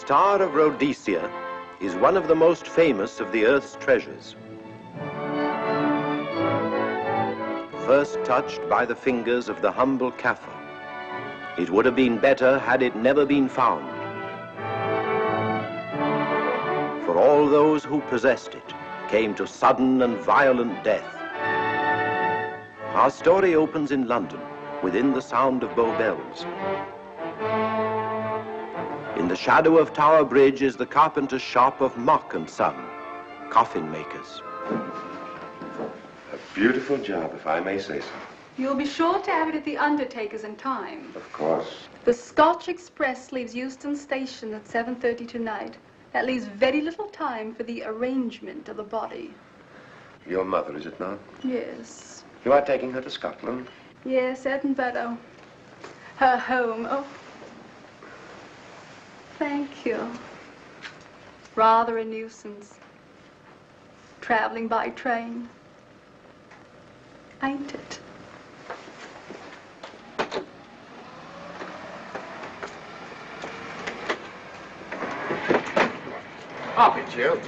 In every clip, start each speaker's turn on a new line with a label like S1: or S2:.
S1: Star of Rhodesia is one of the most famous of the Earth's treasures. First touched by the fingers of the humble Kaffir, it would have been better had it never been found. For all those who possessed it came to sudden and violent death. Our story opens in London, within the sound of Bow Bells. In the shadow of Tower Bridge is the carpenter's shop of Mock and Son, coffin makers.
S2: A beautiful job, if I may say so.
S3: You'll be sure to have it at the undertaker's in time.
S2: Of course.
S3: The Scotch Express leaves Euston Station at 7:30 tonight. That leaves very little time for the arrangement of the body.
S2: Your mother, is it not?
S3: Yes.
S2: You are taking her to Scotland?
S3: Yes, Edinburgh. Her home. Oh. Thank you. Rather a nuisance. Traveling by train. Ain't it?
S2: Up it, you.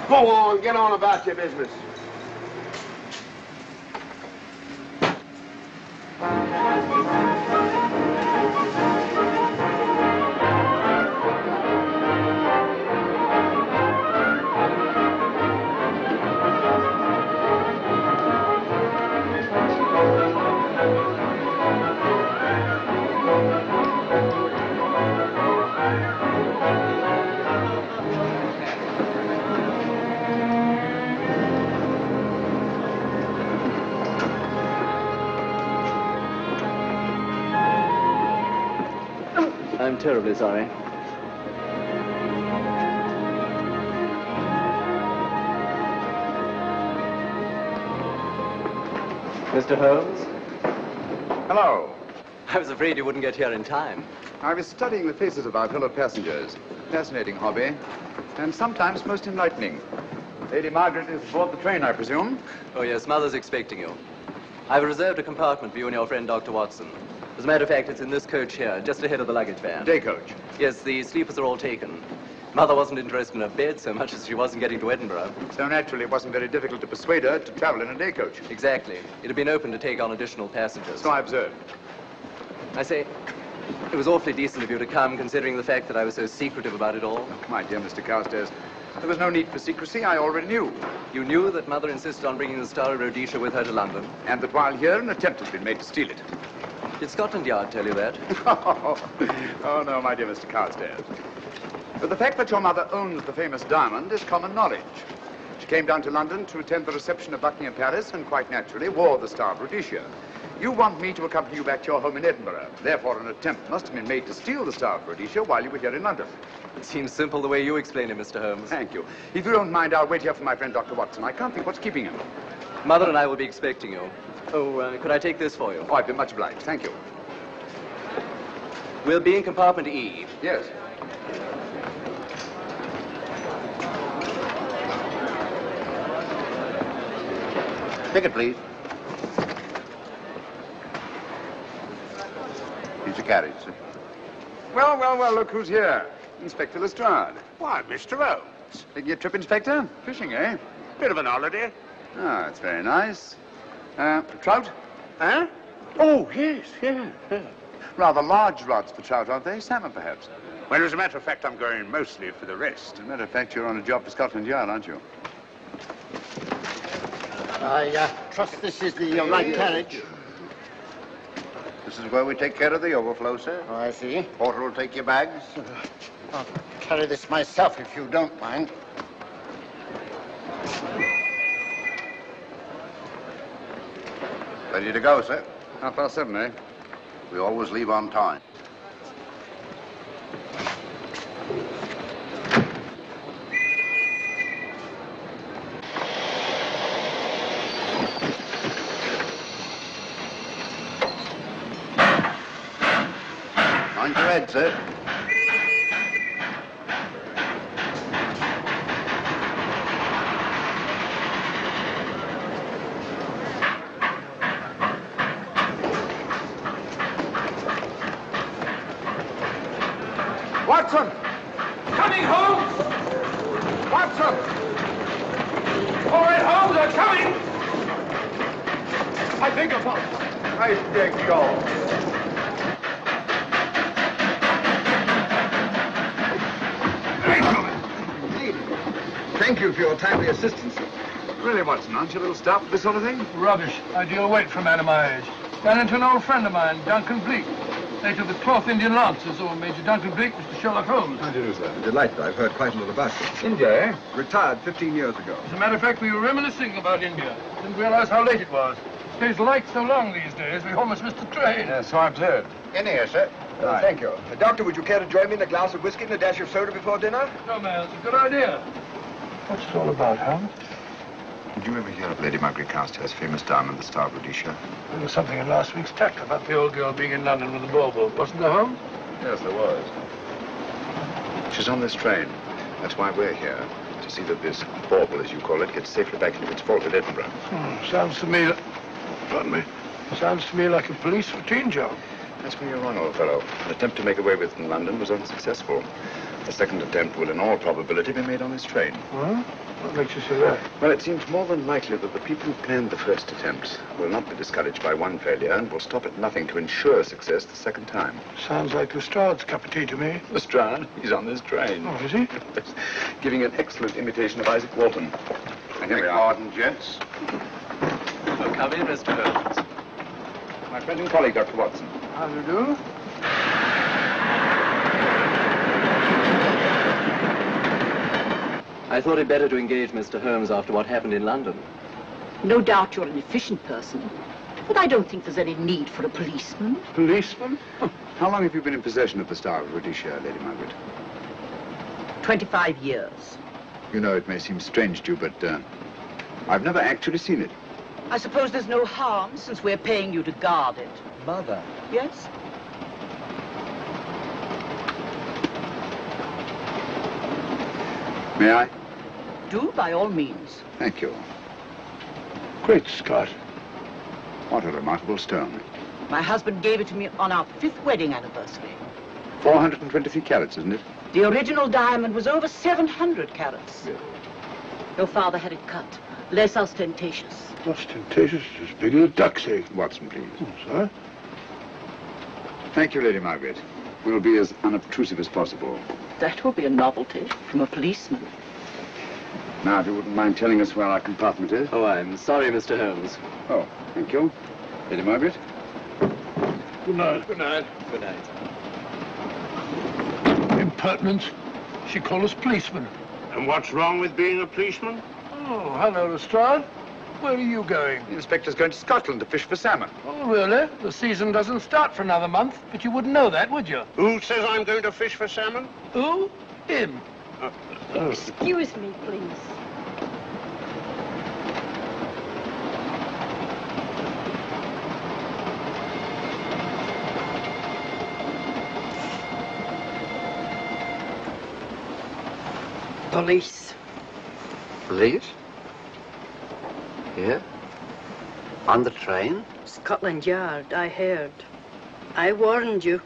S2: Go on, get on about your business.
S4: I'm terribly sorry. Mr. Holmes?
S5: Hello.
S4: I was afraid you wouldn't get here in time.
S5: I was studying the faces of our fellow passengers. Fascinating hobby, and sometimes most enlightening. Lady Margaret is aboard the train, I presume?
S4: Oh, yes, Mother's expecting you. I've reserved a compartment for you and your friend, Dr. Watson. As a matter of fact, it's in this coach here, just ahead of the luggage van.
S5: Day coach?
S4: Yes, the sleepers are all taken. Mother wasn't interested in her bed so much as she wasn't getting to Edinburgh.
S5: So naturally, it wasn't very difficult to persuade her to travel in a day coach.
S4: Exactly. It had been open to take on additional passengers.
S5: So I observed.
S4: I say, it was awfully decent of you to come, considering the fact that I was so secretive about it all.
S5: Oh, my dear Mr. Carstairs, there was no need for secrecy. I already knew.
S4: You knew that Mother insisted on bringing the Star of Rhodesia with her to London?
S5: And that while here, an attempt has been made to steal it.
S4: Did Scotland Yard tell you that?
S5: Oh, no, my dear Mr. Carstairs. But the fact that your mother owns the famous diamond is common knowledge. She came down to London to attend the reception of Buckingham Palace and quite naturally wore the Star of Rhodesia. You want me to accompany you back to your home in Edinburgh. Therefore, an attempt must have been made to steal the Star of Rhodesia while you were here in London.
S4: It seems simple the way you explain it, Mr. Holmes.
S5: Thank you. If you don't mind, I'll wait here for my friend, Dr. Watson. I can't think what's keeping him.
S4: Mother and I will be expecting you. Oh, could I take this for you?
S5: Oh, I'd be much obliged. Thank you.
S4: We'll be in compartment E.
S5: Yes.
S2: Ticket, please. Here's your carriage, sir.
S5: Well, well, well, look who's here. Inspector Lestrade.
S6: Why, Mr. Holmes.
S5: Taking your trip, Inspector? Fishing, eh?
S6: Bit of an holiday.
S5: Ah, that's very nice. Trout?
S6: Huh? Oh, yes, yeah.
S5: Rather large rods for trout, aren't they? Salmon, perhaps?
S6: Well, as a matter of fact, I'm going mostly for the rest.
S5: As a matter of fact, you're on a job for Scotland Yard, aren't you?
S7: I trust this is the right carriage.
S2: This is where we take care of the overflow, sir.
S7: Oh, I see.
S2: Porter will take your bags.
S7: I'll carry this myself if you don't mind.
S2: Ready to go, sir?
S5: 7:30, eh?
S2: We always leave on time. Mind your head, sir.
S5: Watson!
S8: Coming, Holmes!
S5: Watson!
S8: All right, Holmes, I'm coming!
S5: I beg your pardon. I beg your...
S9: Thank you for your timely assistance.
S5: Really, Watson, aren't you a little stout for this sort of thing?
S8: Rubbish. I deal weight for a man of my age. Ran into an old friend of mine, Duncan Bleak. Later the 12th Indian Lancers, or Major Duncan Bleak, Mr. Sherlock Holmes.
S5: How do you do, sir?
S9: Delighted. I've heard quite a lot about you.
S5: India, eh?
S9: Retired 15 years ago.
S8: As a matter of fact, we were reminiscing about India. Didn't realize how late it was. Stays light so long these days, we almost missed the train.
S5: Yeah, so I've heard.
S9: In here, sir.
S5: Right.
S9: Thank you. Doctor, would you care to join me in a glass of whiskey and a dash of soda before dinner?
S8: No, man, it's a good idea. What's it all about, Holmes?
S5: Did you ever hear of Lady Margaret Carstairs' famous diamond, the Star of Rhodesia?
S8: There was something in last week's tract about the old girl being in London with the bauble, wasn't there, Holmes?
S5: Yes, there was. She's on this train. That's why we're here. To see that this bauble, as you call it, gets safely back into its vault at Edinburgh.
S8: Sounds to me... Pardon me. Sounds to me like a police routine job.
S5: That's where you're wrong, old fellow. An attempt to make away with in London was unsuccessful. The second attempt will, in all probability, be made on this train.
S8: Huh? What makes you say that?
S5: Well, it seems more than likely that the people who planned the first attempt will not be discouraged by one failure and will stop at nothing to ensure success the second time.
S8: Sounds like Lestrade's cup of tea to me.
S5: Lestrade? He's on this train.
S8: Oh, is he?
S5: Giving an excellent imitation of Isaac Walton. And here we are.
S6: Pardon, gents.
S4: Oh, come in, Mr. Holmes.
S5: My friend and colleague, Dr. Watson.
S8: How do you do?
S4: I thought it better to engage Mr. Holmes after what happened in London.
S10: No doubt you're an efficient person, but I don't think there's any need for a policeman.
S8: Policeman?
S5: How long have you been in possession of the Star of Rhodesia, Lady Margaret?
S10: 25 years.
S5: You know, it may seem strange to you, but I've never actually seen it.
S10: I suppose there's no harm since we're paying you to guard it.
S4: Mother.
S10: Yes?
S5: May I?
S10: Do, by all means.
S5: Thank you.
S8: Great Scott.
S5: What a remarkable stone.
S10: My husband gave it to me on our 5th wedding anniversary.
S5: 423 carats, isn't it?
S10: The original diamond was over 700 carats.
S5: Yes.
S10: Your father had it cut, less ostentatious.
S8: Ostentatious, as big as a duck's egg.
S5: Watson, please.
S8: Oh, sir?
S5: Thank you, Lady Margaret. We'll be as unobtrusive as possible.
S10: That will be a novelty from a policeman.
S5: Now, if you wouldn't mind telling us where our compartment is.
S4: Oh, I'm sorry, Mr. Holmes.
S5: Oh, thank you. Lady Margaret?
S8: Good night. Good night.
S4: Good night.
S8: Impertinence. She called us policemen.
S6: And what's wrong with being a policeman?
S8: Oh, hello, Lestrade. Where are you going?
S5: The inspector's going to Scotland to fish for salmon.
S8: Oh, really? The season doesn't start for another month, but you wouldn't know that, would you?
S6: Who says I'm going to fish for salmon?
S8: Who? Him.
S3: Excuse me, please.
S11: Police.
S12: Police? Here? On the train?
S11: Scotland Yard, I heard. I warned you.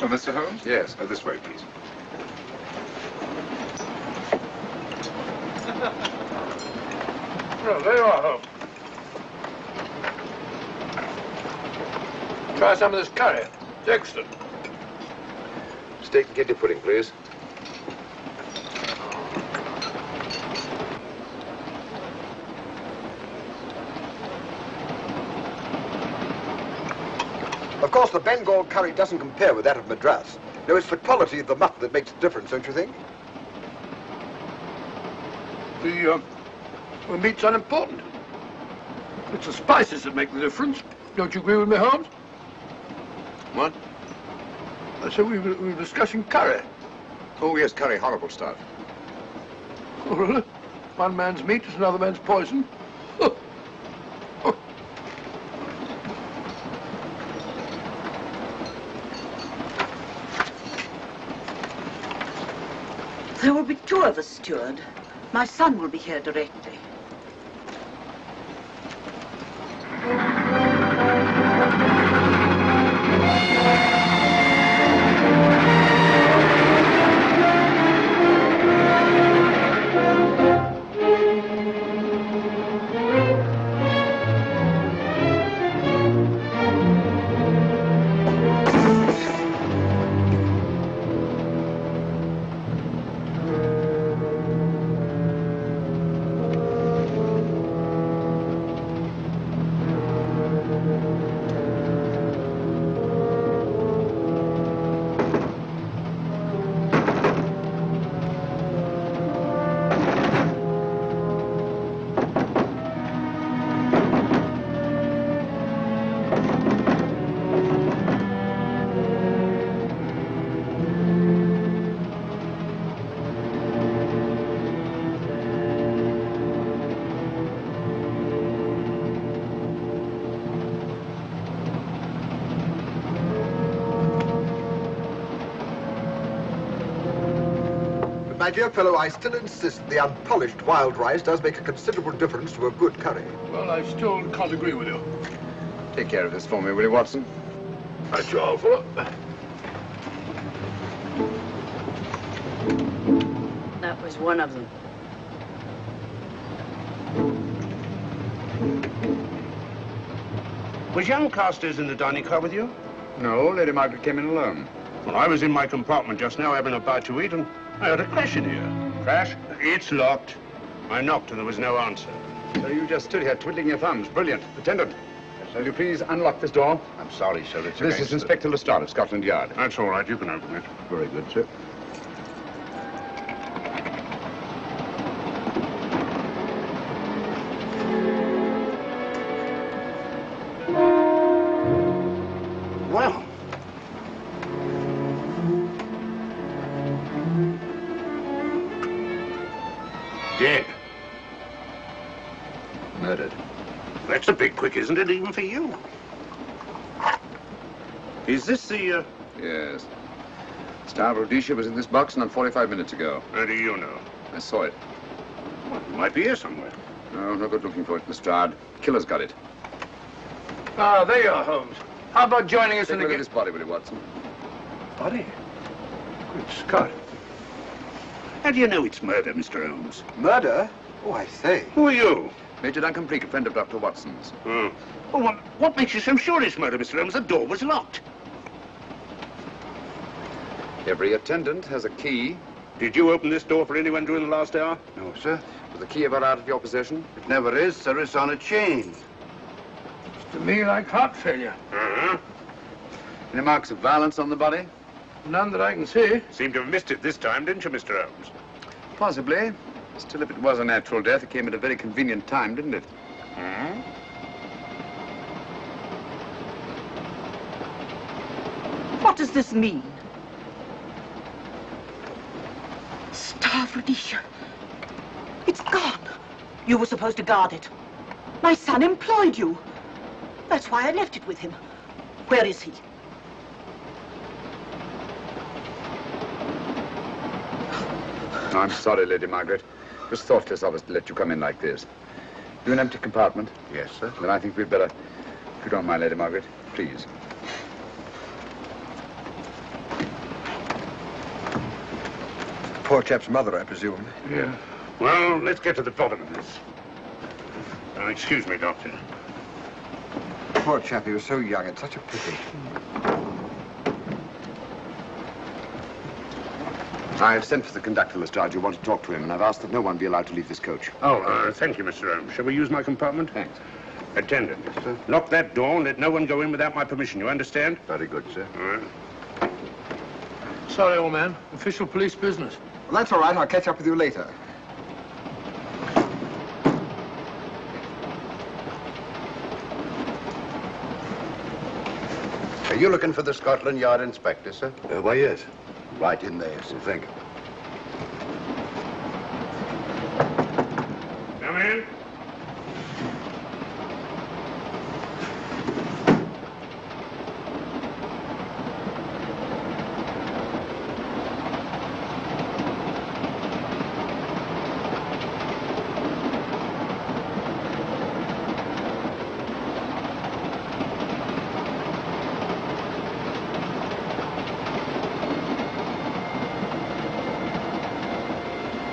S5: Oh, Mr. Holmes? Yes. This way, please.
S8: Oh, there you are, Holmes. Try some of this curry. It's excellent.
S5: Steak and kidney pudding, please.
S9: Of course, the Bengal curry doesn't compare with that of Madras. No, it's the quality of the mutton that makes the difference, don't you think?
S8: The meat's unimportant. It's the spices that make the difference. Don't you agree with me, Holmes?
S5: What?
S8: I said we were discussing curry.
S5: Oh, yes, curry, horrible stuff.
S8: Oh, really? One man's meat is another man's poison. Oh. Oh.
S10: There will be 2 of us, steward. My son will be here directly.
S9: my dear fellow, I still insist the unpolished wild rice does make a considerable difference to a good curry.
S8: Well, I still can't agree with you.
S5: Take care of this for me, will you, Watson?
S8: That's your fault.
S11: That was one of them.
S6: Was young Carstairs in the dining car with you?
S5: No, Lady Margaret came in alone.
S6: Well, I was in my compartment just now having a bite to eat, and I heard a crash in here.
S5: Crash?
S6: It's locked. I knocked and there was no answer.
S5: So you just stood here twiddling your thumbs. Brilliant. Attendant, will you please unlock this door?
S6: I'm sorry, sir. It's
S5: This is Inspector Lestrade of Scotland Yard.
S6: That's all right. You can open it.
S5: Very good, sir.
S6: Well. Dead.
S5: Murdered.
S6: That's a bit quick, isn't it, even for you? Is this the,
S5: Yes. Star of Rhodesia was in this box not 45 minutes ago.
S6: How do you know?
S5: I saw it.
S6: Well, it might be here somewhere.
S5: No, no good looking for it, Lestrade. Killer's got it.
S8: Ah, there you are, Holmes. How about joining us
S5: Take
S8: in
S5: a
S8: the
S5: look at this body, will you, Watson?
S6: Body? Good Scott. How do you know it's murder, Mr. Holmes?
S9: Murder? Oh, I say.
S6: Who are you?
S5: Major Duncan Bleak, a friend of Dr. Watson's.
S6: Oh. Well, what makes you so sure it's murder, Mr. Holmes? The door was locked.
S5: Every attendant has a key.
S6: Did you open this door for anyone during the last hour?
S9: No, sir.
S5: Was the key ever out of your possession?
S9: It never is, sir. It's on a chain.
S8: To me, like heart failure.
S6: Uh-huh.
S5: Any marks of violence on the body?
S8: None that I can see.
S6: Seemed to have missed it this time, didn't you, Mr. Holmes?
S5: Possibly. Still, if it was a natural death, it came at a very convenient time, didn't it?
S6: Hmm?
S10: What does this mean? Star of Rhodesia. It's gone. You were supposed to guard it. My son employed you. That's why I left it with him. Where is he?
S5: I'm sorry, Lady Margaret. It was thoughtless of us to let you come in like this. You an empty compartment?
S9: Yes, sir.
S5: Then I think we'd better, if you don't mind, Lady Margaret, please.
S9: Poor chap's mother, I presume.
S6: Yeah. Well, let's get to the bottom of this. Excuse me, Doctor.
S9: Poor chap, he was so young. It's such a pity.
S5: I've sent for the conductor, Lestrade. You want to talk to him, and I've asked that no one be allowed to leave this coach.
S6: Oh, thank you, Mr. Holmes. Shall we use my compartment?
S5: Thanks.
S6: Attendant.
S9: Yes, sir.
S6: Lock that door and let no one go in without my permission. You understand?
S9: Very good, sir.
S6: All right.
S8: Sorry, old man. Official police business.
S9: Well, that's all right. I'll catch up with you later. Are you looking for the Scotland Yard inspector, sir?
S2: Why, yes.
S9: Right in there, sir.
S2: Thank you.
S6: Come in.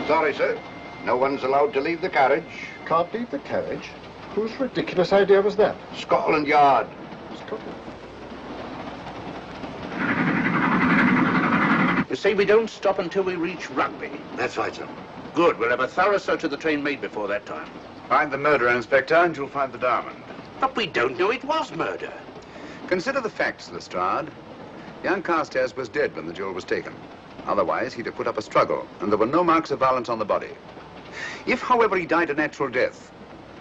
S9: Sorry, sir. No one's allowed to leave the carriage.
S7: Can't leave the carriage? Whose ridiculous idea was that?
S9: Scotland Yard.
S6: You say we don't stop until we reach Rugby.
S9: That's right, sir.
S6: Good. We'll have a thorough search of the train made before that time.
S5: Find the murderer, Inspector, and you'll find the diamond.
S6: But we don't know it was murder.
S5: Consider the facts, Lestrade. Young Carstairs was dead when the jewel was taken. Otherwise, he'd have put up a struggle, and there were no marks of violence on the body. If, however, he died a natural death,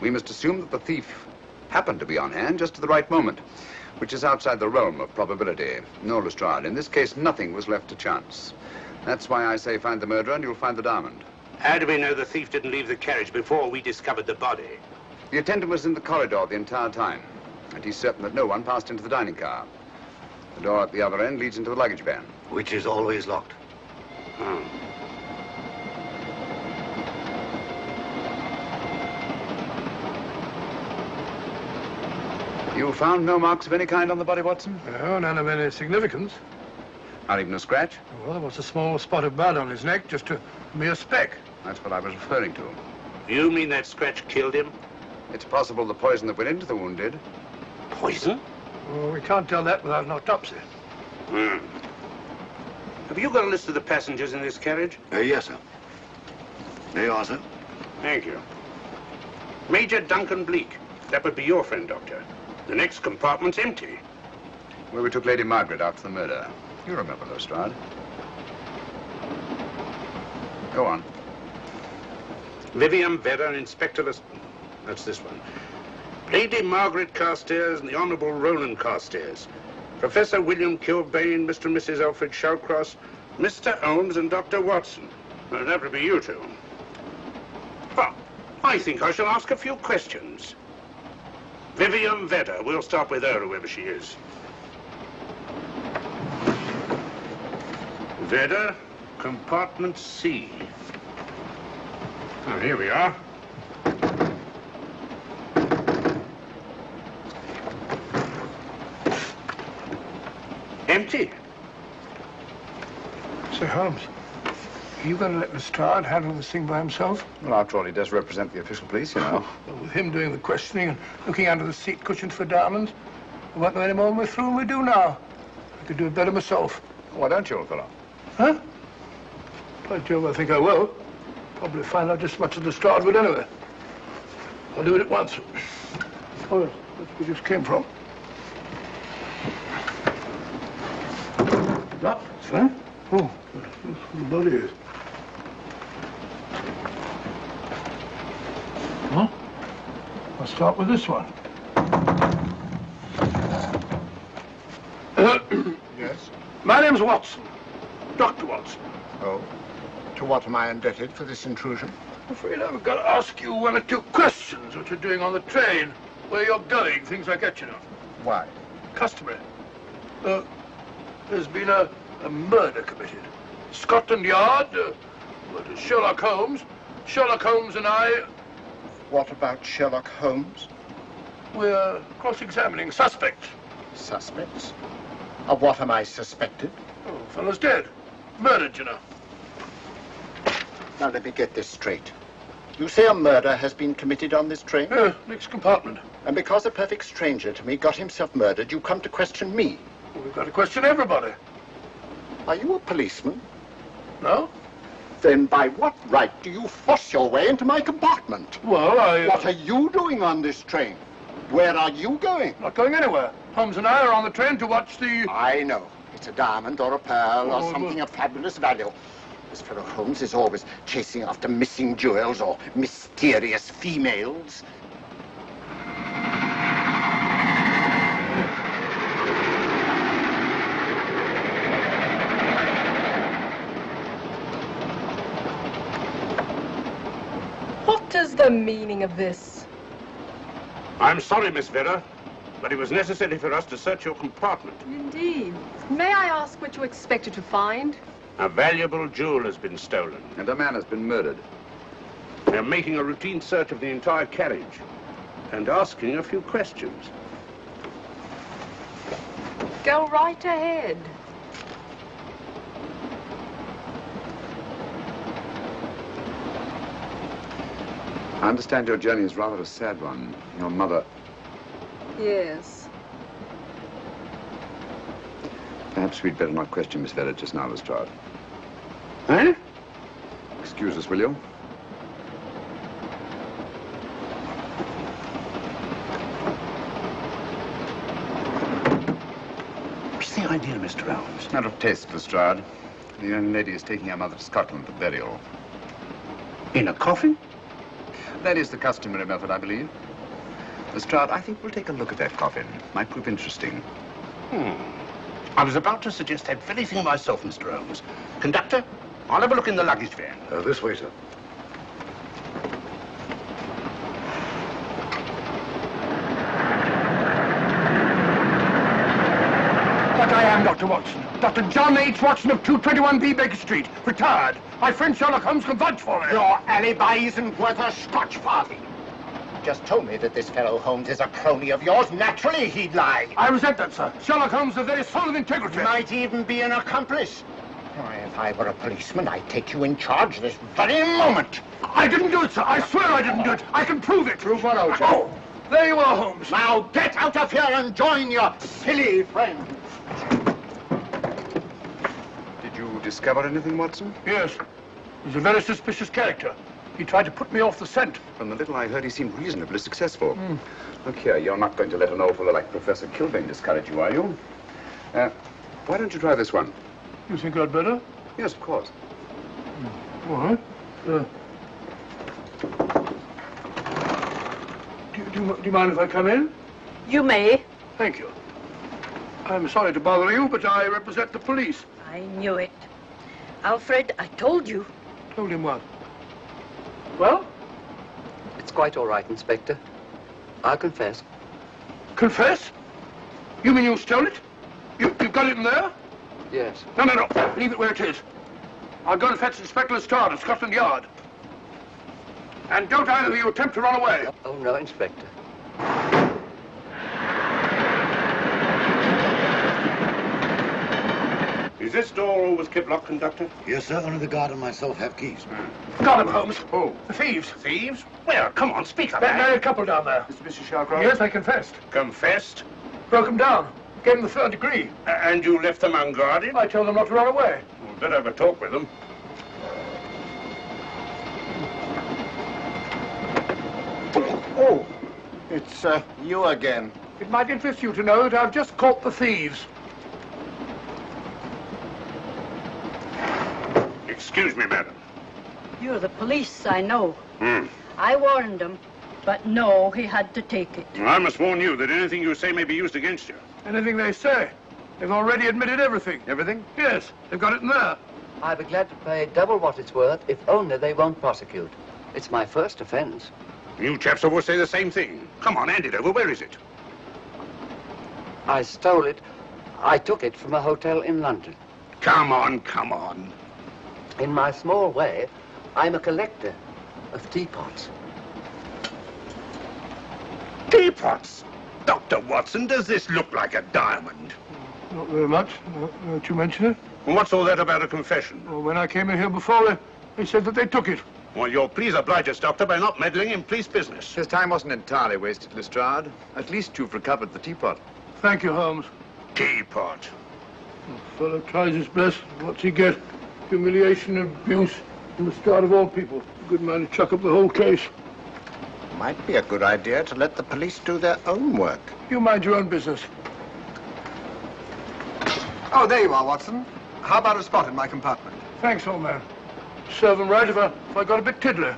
S5: we must assume that the thief happened to be on hand just at the right moment, which is outside the realm of probability. No, Lestrade, in this case, nothing was left to chance. That's why I say find the murderer and you'll find the diamond.
S6: How do we know the thief didn't leave the carriage before we discovered the body?
S5: The attendant was in the corridor the entire time, and he's certain that no one passed into the dining car. The door at the other end leads into the luggage van.
S9: Which is always locked.
S6: Oh.
S5: You found no marks of any kind on the body, Watson?
S8: No, none of any significance.
S5: Not even a scratch?
S8: Well, there was a small spot of blood on his neck, just a mere speck.
S5: That's what I was referring to.
S6: You mean that scratch killed him?
S5: It's possible the poison that went into the wound did.
S6: Poison?
S8: Well, we can't tell that without an autopsy.
S6: Have you got a list of the passengers in this carriage? Yes, sir. There you are, sir. Thank you. Major Duncan Bleak. That would be your friend, Doctor. The next compartment's empty.
S5: Where we took Lady Margaret after the murder. You remember, Lestrade. Go on.
S6: Vivian Vedder and Inspector That's this one. Lady Margaret Carstairs and the Honourable Roland Carstairs. Professor William Kilbane, Mr. and Mrs. Alfred Shawcross, Mr. Holmes and Dr. Watson. Well, that would be you two. Well, I think I shall ask a few questions. Vivian Vedder. We'll start with her, whoever she is. Vedder, compartment C. Oh, here we are. Empty.
S8: Sir Holmes, are you going to let Lestrade handle this thing by himself?
S5: Well, after all, he does represent the official police, you know.
S8: Well, with him doing the questioning and looking under the seat cushions for diamonds, we won't know any more when we're through than we do now. I could do it better myself.
S5: Why don't you, old fellow?
S8: Huh? By Jove, I think I will. Probably find out just as much as Lestrade would anyway. I'll do it at once. Oh, that's where we just came from. That, sir? Oh, that's where the body is. Huh? I'll start with this one.
S7: Yes?
S8: My name's Watson. Dr. Watson.
S7: Oh. To what am I indebted for this intrusion?
S8: I'm afraid I've got to ask you one or two questions. What you're doing on the train, where you're going, things like that, you know.
S7: Why?
S8: Customary. There's been a murder committed. Scotland Yard, Sherlock Holmes. Sherlock Holmes and I...
S7: What about Sherlock Holmes?
S8: We're cross-examining suspects.
S7: Suspects? Of what am I suspected?
S8: Oh, fellow's dead. Murdered, you know.
S7: Now, let me get this straight. You say a murder has been committed on this train?
S8: Next compartment.
S7: And because a perfect stranger to me got himself murdered, you come to question me?
S8: Well, we've got to question everybody.
S7: Are you a policeman?
S8: No.
S7: Then by what right do you force your way into my compartment?
S8: Well,
S7: What are you doing on this train? Where are you going?
S8: Not going anywhere. Holmes and I are on the train to watch the...
S7: I know. It's a diamond or a pearl or something of fabulous value. This fellow Holmes is always chasing after missing jewels or mysterious females.
S13: What is the meaning of this?
S6: I'm sorry, Miss Vedder, but it was necessary for us to search your compartment.
S13: Indeed. May I ask what you expected to find?
S6: A valuable jewel has been stolen.
S5: And a man has been murdered.
S6: They're making a routine search of the entire carriage and asking a few questions.
S13: Go right ahead.
S5: I understand your journey is rather a sad one. Your mother...
S13: Yes.
S5: Perhaps we'd better not question Miss Vedder just now, Lestrade.
S6: Eh?
S5: Excuse us, will you?
S6: What's the idea, Mr. Holmes?
S5: Matter of taste, Lestrade. The young lady is taking her mother to Scotland for burial.
S6: In a coffin?
S5: That is the customary method, I believe. Lestrade, I think we'll take a look at that coffin. Might prove interesting.
S6: I was about to suggest that very thing myself, Mr. Holmes. Conductor, I'll have a look in the luggage van.
S2: This way, sir.
S8: But I am Dr. Watson. Dr. John H. Watson of 221B Baker Street. Retired. My friend Sherlock Holmes can vouch for me.
S7: Your alibi isn't worth a Scotch party. just told me that this fellow Holmes is a crony of yours. Naturally, he'd lie.
S8: I resent that, sir. Sherlock Holmes is the very soul of integrity.
S7: He might even be an accomplice. Why, if I were a policeman, I'd take you in charge this very moment.
S8: I didn't do it, sir. I swear I didn't do it. I can prove it.
S9: Prove what, old chap?
S8: Oh, there you are, Holmes.
S7: Now get out of here and join your silly friends.
S5: Did you discover anything, Watson?
S8: Yes. He's a very suspicious character. He tried to put me off the scent.
S5: From the little I heard, he seemed reasonably successful. Look here, you're not going to let an old fellow like Professor Kilbane discourage you, are you? Why don't you try this one?
S8: You think I'd better?
S5: Yes, of course.
S8: All right. Do you mind if I come in?
S11: You may.
S8: Thank you. I'm sorry to bother you, but I represent the police.
S11: I knew it. Alfred, I told you.
S8: Told him what? Well?
S12: It's quite all right, Inspector. I'll confess.
S8: Confess? You mean you stole it? You've got it in there?
S12: Yes.
S8: No. Leave it where it is. I'll go and fetch Inspector Lestrade at Scotland Yard. And don't either of you attempt to run away.
S12: Oh, no, Inspector.
S6: Is this door always kept locked, Conductor?
S14: Yes, sir. Only the guard and myself have keys.
S8: Got him, Holmes.
S5: Oh.
S8: The thieves.
S6: Thieves? Well, come on, speak up.
S8: That married couple down there.
S5: Mr. Shawcross?
S8: Yes, I confessed.
S6: Confessed?
S8: Broke them down. Gave them the third degree.
S6: And you left them unguarded?
S8: I told them not to run away.
S6: Well, better have a talk with them.
S7: Oh, it's you again.
S8: It might interest you to know that I've just caught the thieves.
S6: Excuse me, madam.
S11: You're the police, I know. I warned him, but no, he had to take it.
S6: Well, I must warn you that anything you say may be used against you.
S8: Anything they say. They've already admitted everything.
S5: Everything?
S8: Yes, they've got it in there.
S12: I'll be glad to pay double what it's worth if only they won't prosecute. It's my first offense.
S6: You chaps always say the same thing. Come on, hand it over. Where is it?
S12: I stole it. I took it from a hotel in London.
S6: Come on.
S12: In my small way, I'm a collector of teapots.
S6: Teapots? Dr. Watson, does this look like a diamond?
S8: Not very much, now that you mention it.
S6: And what's all that about a confession?
S8: Well, when I came in here before, they said that they took it.
S6: Well, you'll please oblige us, Doctor, by not meddling in police business.
S5: His time wasn't entirely wasted, Lestrade. At least you've recovered the teapot.
S8: Thank you, Holmes.
S6: Teapot.
S8: The fellow tries his best. What's he get? Humiliation and abuse from the start of all people. A good man to chuck up the whole case.
S7: Might be a good idea to let the police do their own work.
S8: You mind your own business.
S9: Oh, there you are, Watson. How about a spot in my compartment?
S8: Thanks, old man. Serve them right if I got a bit tiddler.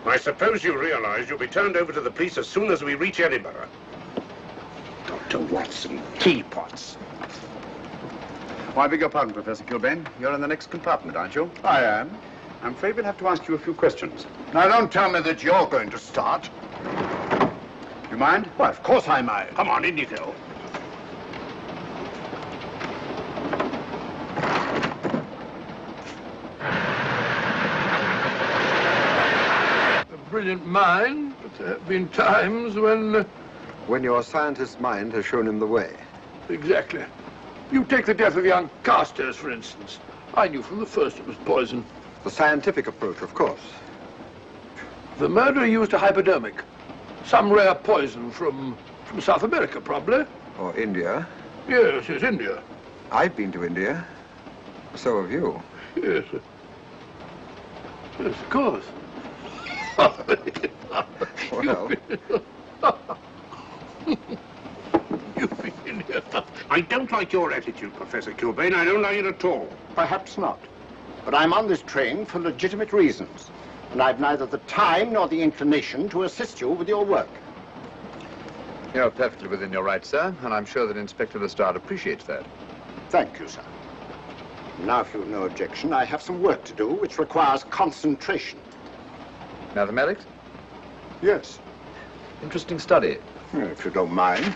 S6: I suppose you realize you'll be turned over to the police as soon as we reach Edinburgh. Dr. Watson, teapots.
S5: Oh, I beg your pardon, Professor Kilbane. You're in the next compartment, aren't you?
S7: I am.
S5: I'm afraid we'll have to ask you a few questions.
S7: Now, don't tell me that you're going to start.
S5: You mind?
S7: Well, of course I mind.
S6: Come on, in you go.
S8: A brilliant mind, but there have been times when...
S9: When your scientist's mind has shown him the way.
S8: Exactly. You take the death of young Carstairs, for instance. I knew from the first it was poison.
S9: The scientific approach, of course.
S8: The murderer used a hypodermic. Some rare poison from South America, probably.
S9: Or India.
S8: Yes, India.
S9: I've been to India. So have you.
S8: Yes. Yes, of course.
S9: Well...
S8: You've been in India.
S6: I don't like your attitude, Professor Kilbane. I don't like it at all.
S7: Perhaps not. But I'm on this train for legitimate reasons. And I've neither the time nor the inclination to assist you with your work.
S5: You're perfectly within your rights, sir, and I'm sure that Inspector Lestrade appreciates that.
S7: Thank you, sir. Now, if you've no objection, I have some work to do which requires concentration.
S5: Mathematics?
S7: Yes.
S5: Interesting study.
S7: If you don't mind.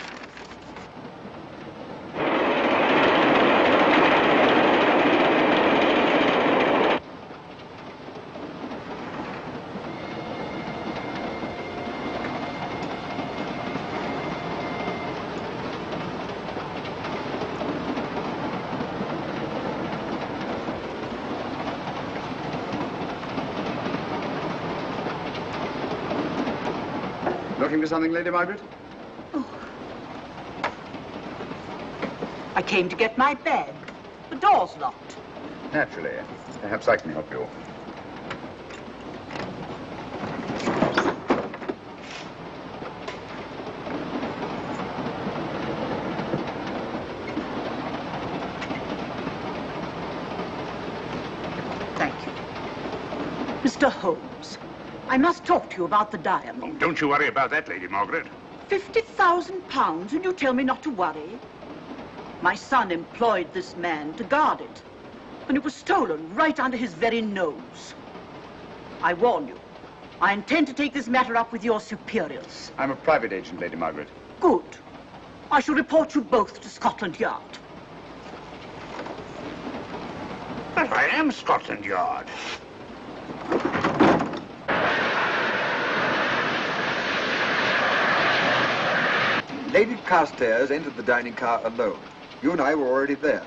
S5: Looking for something, Lady Margaret?
S10: Oh. I came to get my bag. The door's locked.
S5: Naturally. Perhaps I can help you.
S10: Thank you. Mr. Holmes, I must talk to you about the diamond.
S6: Oh, don't you worry about that, Lady Margaret.
S10: £50,000, and you tell me not to worry? My son employed this man to guard it, and it was stolen right under his very nose. I warn you, I intend to take this matter up with your superiors.
S5: I'm a private agent, Lady Margaret.
S10: Good. I shall report you both to Scotland Yard.
S6: But I am Scotland Yard.
S9: Lady Carstairs entered the dining car alone. You and I were already there.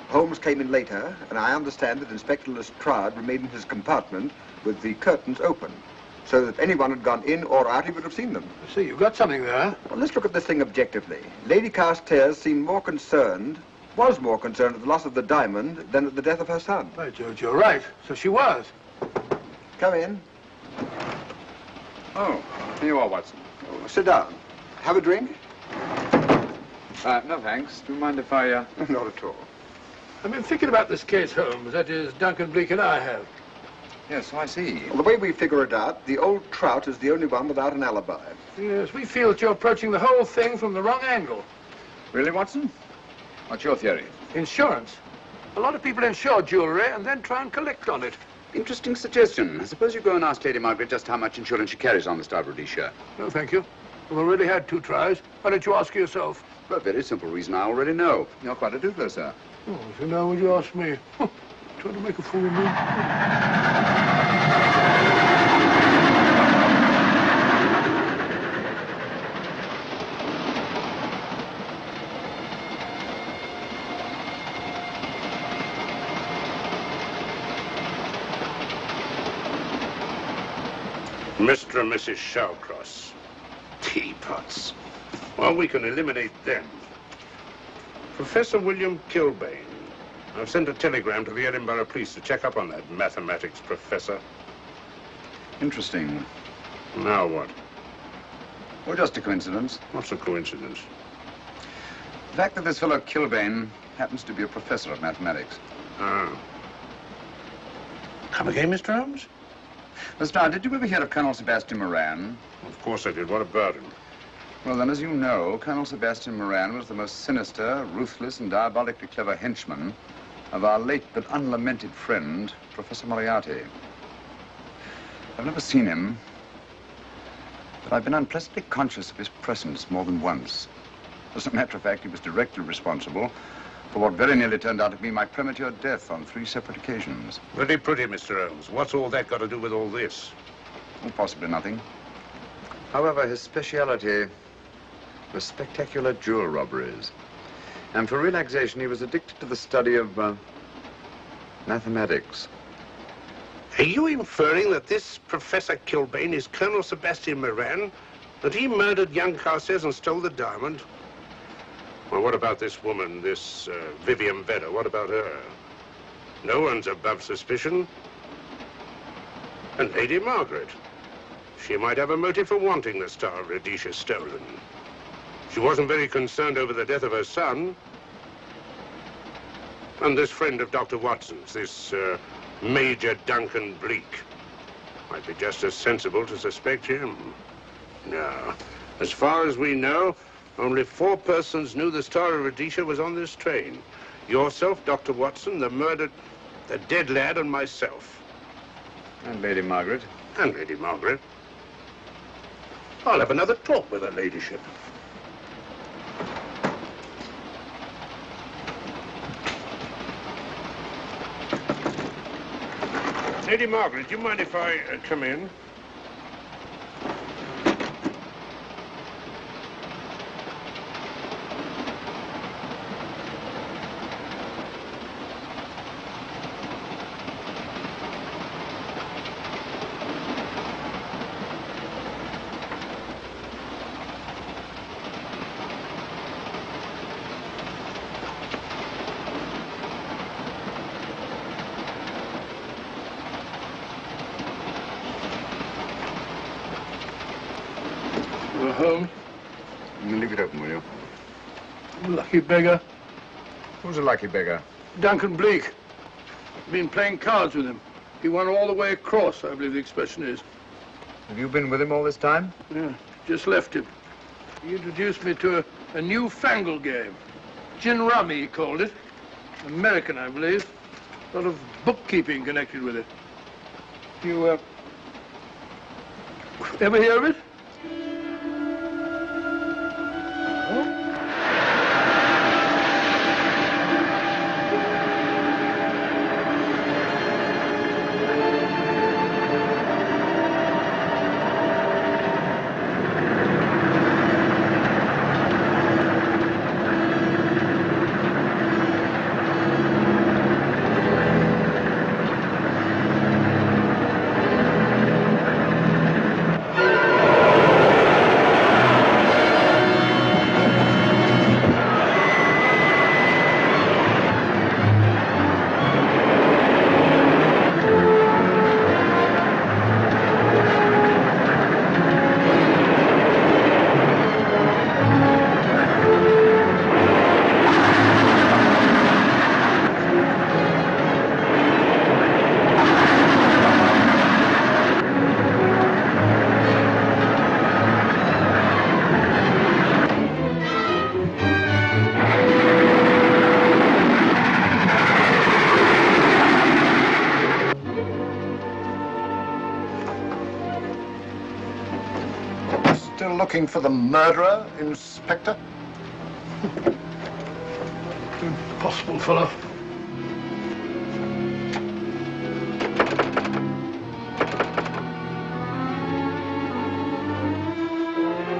S9: Holmes came in later, and I understand that Inspector Lestrade remained in his compartment with the curtains open, so that anyone had gone in or out, he would have seen them.
S8: See, you've got something there.
S9: Well, let's look at this thing objectively. Lady Carstairs seemed more concerned, was more concerned at the loss of the diamond than at the death of her son.
S8: By George, you're right. So she was.
S9: Come in.
S5: Oh, here you are, Watson.
S9: Oh, sit down. Have a drink?
S5: No, thanks. Do you mind if I,
S9: Not at all.
S8: I've been thinking about this case, Holmes. That is, Duncan Bleak and I have.
S5: Yes, so I see.
S9: Well, the way we figure it out, the old trout is the only one without an alibi.
S8: Yes, we feel that you're approaching the whole thing from the wrong angle.
S5: Really, Watson? What's your theory?
S8: Insurance. A lot of people insure jewelry and then try and collect on it.
S5: Interesting suggestion. I suppose you go and ask Lady Margaret just how much insurance she carries on the Star of Rhodesia.
S8: No, thank you. We've already had 2 tries. Why don't you ask her yourself?
S5: For a very simple reason I already know. You're quite a doodler, sir.
S8: Oh, so now would you ask me? Trying to make a fool of me.
S6: Mr. and Mrs. Shawcross. Teapots. Well, we can eliminate them. Professor William Kilbane. I've sent a telegram to the Edinburgh police to check up on that mathematics professor.
S5: Interesting.
S6: Now what?
S5: Well, just a coincidence.
S6: What's a coincidence?
S5: The fact that this fellow Kilbane happens to be a professor of mathematics.
S6: Ah. Come again, Mr. Holmes?
S5: Lestrade, did you ever hear of Colonel Sebastian Moran?
S6: Of course I did. What about him?
S5: Well, then, as you know, Colonel Sebastian Moran was the most sinister, ruthless, and diabolically clever henchman of our late but unlamented friend, Professor Moriarty. I've never seen him, but I've been unpleasantly conscious of his presence more than once. As a matter of fact, he was directly responsible for what very nearly turned out to be my premature death on 3 separate occasions.
S6: Pretty pretty, Mr. Holmes. What's all that got to do with all this?
S5: Well, possibly nothing. However, his speciality was spectacular jewel robberies. And for relaxation, he was addicted to the study of mathematics.
S6: Are you inferring that this Professor Kilbane is Colonel Sebastian Moran? That he murdered young Carstairs and stole the diamond? Well, what about this woman, this Vivian Vedder? What about her? No one's above suspicion. And Lady Margaret. She might have a motive for wanting the Star of Rhodesia stolen. She wasn't very concerned over the death of her son. And this friend of Dr. Watson's, this Major Duncan Bleak, might be just as sensible to suspect him. No. As far as we know, only 4 persons knew the Star of Rhodesia was on this train. Yourself, Dr. Watson, the dead lad, and myself.
S5: And Lady Margaret.
S6: And Lady Margaret. I'll have another talk with her ladyship. Lady Margaret, do you mind if I come in?
S8: Holmes?
S5: Leave it open, will you?
S8: Lucky beggar.
S5: Who's a lucky beggar?
S8: Duncan Bleak. Been playing cards with him. He won all the way across, I believe the expression is.
S5: Have you been with him all this time?
S8: Yeah, just left him. He introduced me to a newfangled game. Gin rummy, he called it. American, I believe. A lot of bookkeeping connected with it. You, ever hear of it?
S5: Looking for the murderer, Inspector?
S8: Impossible, fellow.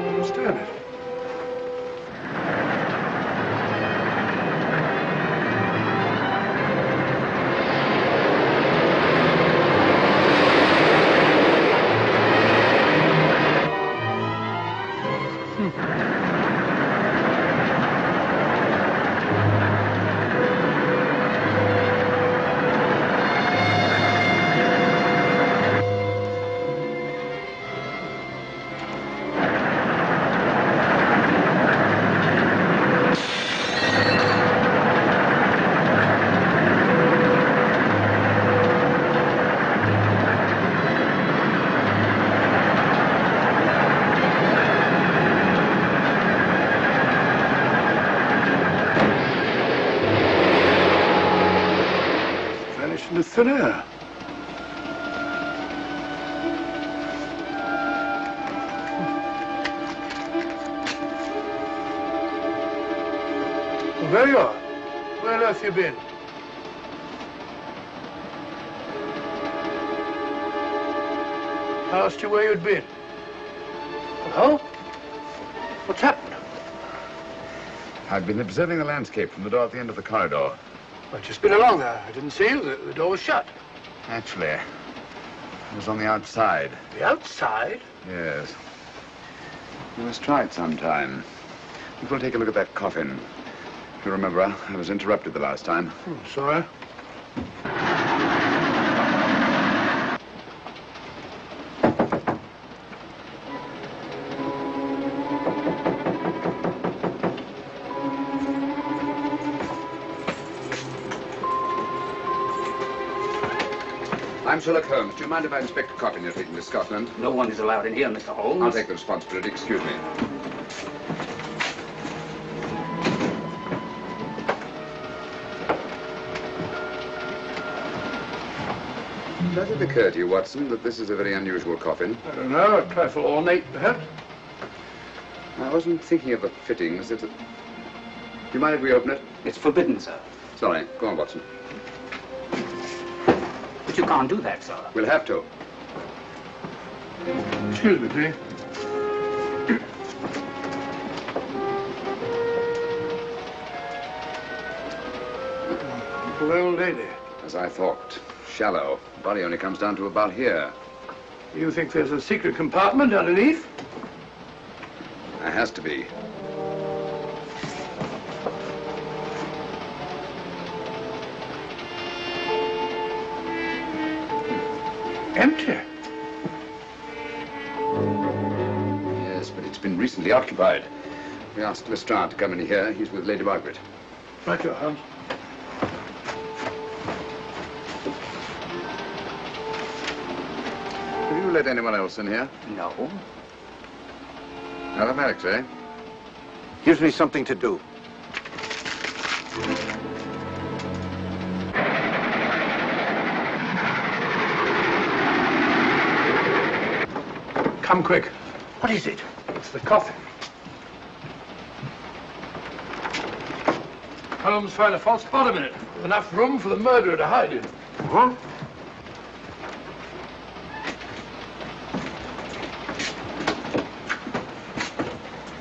S8: Understand it. Into thin air. Well, there you are. Where on earth you been? I asked you where you'd been. Hello? What's happened?
S5: I've been observing the landscape from the door at the end of the corridor.
S8: I've just been along there. I didn't see you. The door was shut.
S5: Actually, I was on the outside.
S8: The outside?
S5: Yes. We must try it sometime. We'll take a look at that coffin. If you remember, I was interrupted the last time.
S8: Sorry.
S5: I'm Sherlock Holmes. Do you mind if I inspect a coffin you're taking to Scotland?
S15: No one is allowed in here, Mr. Holmes.
S5: I'll take the responsibility. Excuse me. Does it occur to you, Watson, that this is a very unusual coffin?
S8: I don't know. A trifle ornate, perhaps.
S5: I wasn't thinking of the fittings. Do you mind if we open it?
S15: It's forbidden, sir.
S5: Sorry. Go on, Watson.
S15: But you can't do that, sir.
S5: We'll have to.
S8: Excuse me, please. Poor old lady.
S5: As I thought. Shallow. Body only comes down to about here.
S8: You think there's a secret compartment underneath?
S5: There has to be.
S8: Empty.
S5: Yes, but it's been recently occupied. We asked Lestrade to come in here. He's with Lady Margaret.
S8: Right, your Holmes.
S5: Have you let anyone else in here?
S12: No.
S5: Mathematics, eh?
S16: Gives me something to do.
S8: Come quick.
S16: What is it?
S8: It's the coffin. Holmes found a false bottom in it, with enough room for the murderer to hide in.
S16: Huh?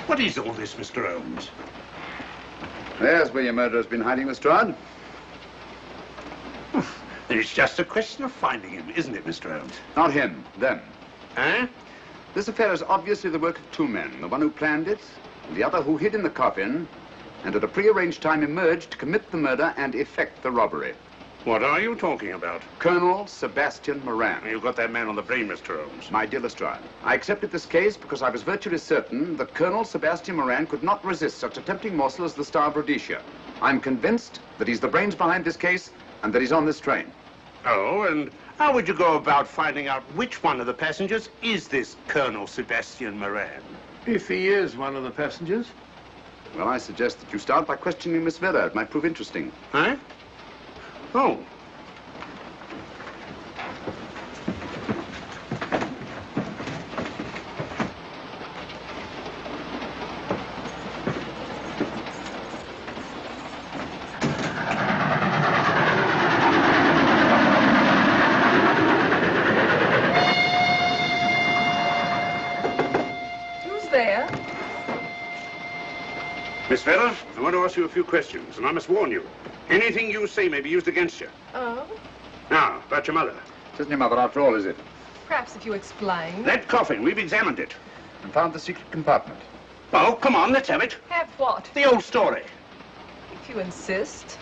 S6: What is all this, Mr. Holmes?
S5: There's where your murderer's been hiding, Lestrade.
S6: It's just a question of finding him, isn't it, Mr. Holmes?
S5: Not him, them.
S6: Eh?
S5: This affair is obviously the work of two men, the one who planned it, and the other who hid in the coffin, and at a prearranged time emerged to commit the murder and effect the robbery.
S6: What are you talking about?
S5: Colonel Sebastian Moran.
S6: You got that man on the brain, Mr. Holmes.
S5: My dear Lestrade, I accepted this case because I was virtually certain that Colonel Sebastian Moran could not resist such a tempting morsel as the Star of Rhodesia. I'm convinced that he's the brains behind this case and that he's on this train.
S6: Oh, and how would you go about finding out which one of the passengers is this Colonel Sebastian Moran?
S8: If he is one of the passengers.
S5: Well, I suggest that you start by questioning Miss Vera. It might prove interesting.
S6: Huh? Oh. Miss Vera, I want to ask you a few questions, and I must warn you. Anything you say may be used against you.
S13: Oh?
S6: Now, about your mother.
S5: It isn't your mother after all, is it?
S13: Perhaps if you explain.
S6: That coffin, we've examined it.
S5: And found the secret compartment.
S6: Oh, come on, let's have it.
S13: Have what?
S6: The old story.
S13: If you insist.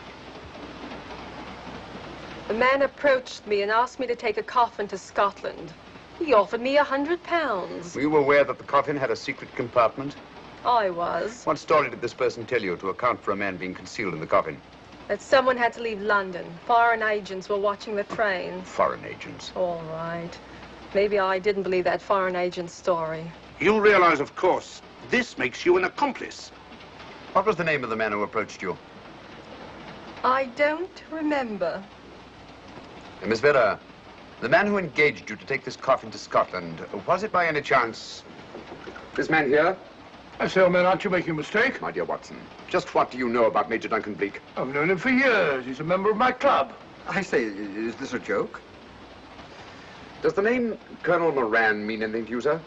S13: The man approached me and asked me to take a coffin to Scotland. He offered me £100.
S5: Were you aware that the coffin had a secret compartment?
S13: I was.
S5: What story did this person tell you to account for a man being concealed in the coffin?
S13: That someone had to leave London. Foreign agents were watching the train.
S5: Foreign agents?
S13: All right. Maybe I didn't believe that foreign agent story.
S6: You realize, of course, this makes you an accomplice.
S5: What was the name of the man who approached you?
S13: I don't remember.
S5: Miss Vera, the man who engaged you to take this coffin to Scotland, was it by any chance this man here?
S8: I say, old man, aren't you making a mistake?
S5: My dear Watson, just what do you know about Major Duncan Bleak?
S8: I've known him for years. He's a member of my club.
S9: I say, is this a joke?
S5: Does the name Colonel Moran mean anything to you, sir?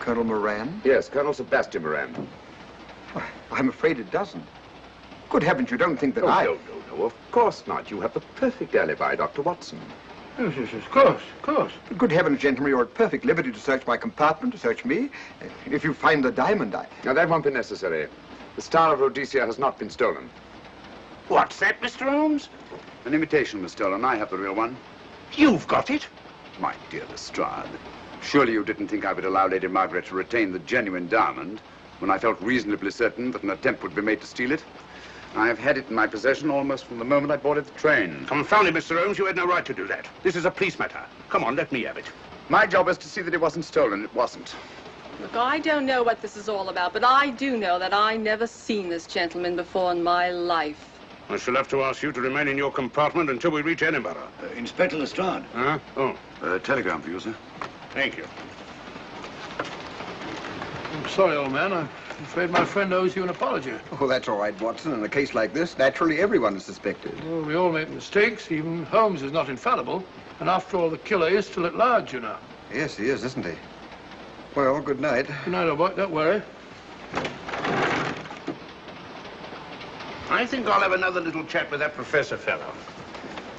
S9: Colonel Moran?
S5: Yes, Colonel Sebastian Moran.
S9: I'm afraid it doesn't. Good heavens, you don't think that
S5: No, of course not. You have the perfect alibi, Dr. Watson.
S8: Yes, of course, of course.
S9: Good heavens, gentlemen, you're at perfect liberty to search my compartment, to search me. If you find the diamond,
S5: Now, that won't be necessary. The Star of Rhodesia has not been stolen.
S6: What's that, Mr. Holmes?
S5: An imitation was stolen. I have the real one.
S6: You've got it?
S5: My dear Lestrade, surely you didn't think I would allow Lady Margaret to retain the genuine diamond when I felt reasonably certain that an attempt would be made to steal it? I have had it in my possession almost from the moment I boarded the train.
S6: Confound it, Mr. Holmes, you had no right to do that. This is a police matter. Come on, let me have it.
S5: My job is to see that it wasn't stolen. It wasn't.
S13: Look, I don't know what this is all about, but I do know that I never seen this gentleman before in my life.
S6: I shall have to ask you to remain in your compartment until we reach Edinburgh.
S16: Inspector Lestrade.
S6: Huh? Oh.
S5: Telegram for you, sir.
S6: Thank you.
S8: I'm sorry, old man. I'm afraid my friend owes you an apology.
S9: Oh, that's all right, Watson. In a case like this, naturally everyone is suspected.
S8: Well, we all make mistakes. Even Holmes is not infallible. And after all, the killer is still at large, you know.
S9: Yes, he is, isn't he? Well, good night.
S8: Good night, old boy. Don't worry.
S6: I think I'll have another little chat with that professor fellow.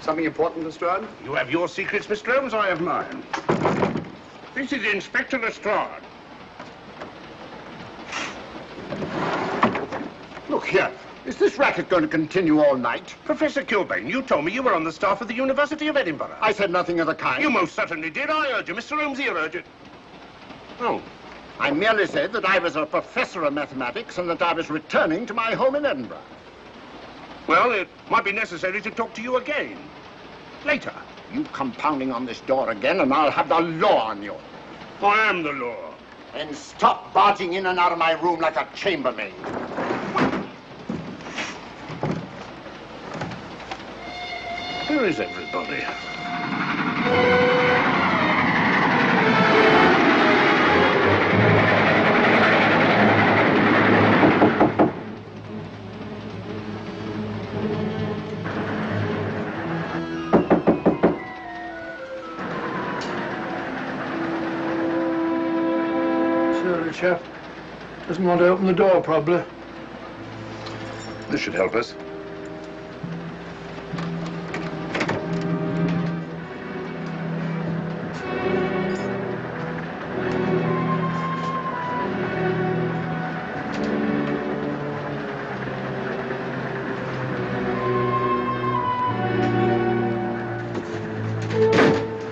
S5: Something important, Lestrade?
S6: You have your secrets, Mr. Holmes, I have mine. This is Inspector Lestrade.
S7: Look here. Is this racket going to continue all night?
S6: Professor Kilbane, you told me you were on the staff of the University of Edinburgh.
S7: I said nothing of the kind.
S6: You most certainly did. I urge you. Mr. Holmes here urged it. Oh,
S7: I merely said that I was a professor of mathematics and that I was returning to my home in Edinburgh.
S6: Well, it might be necessary to talk to you again. Later.
S7: You come pounding on this door again and I'll have the law on you.
S6: I am the law.
S7: Then stop barging in and out of my room like a chambermaid.
S6: Where is everybody?
S8: Chap doesn't want to open the door, probably.
S6: This should help us.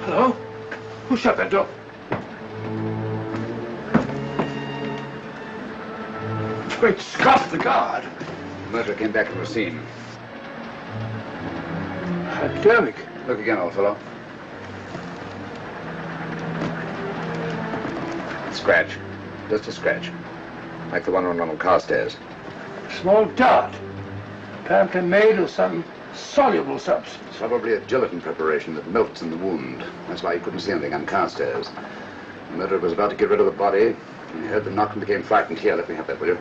S8: Hello? Who shut that door? Great Scott, the guard!
S5: The murderer came back to the scene.
S8: Academic.
S5: Look again, old fellow. Scratch. Just a scratch. Like the one on Ronald Carstairs.
S8: Small dart. Apparently made of some soluble substance.
S5: Probably a gelatin preparation that melts in the wound. That's why you couldn't see anything on Carstairs. The murderer was about to get rid of the body. He heard the knock and became frightened. Here, let me have that, will you?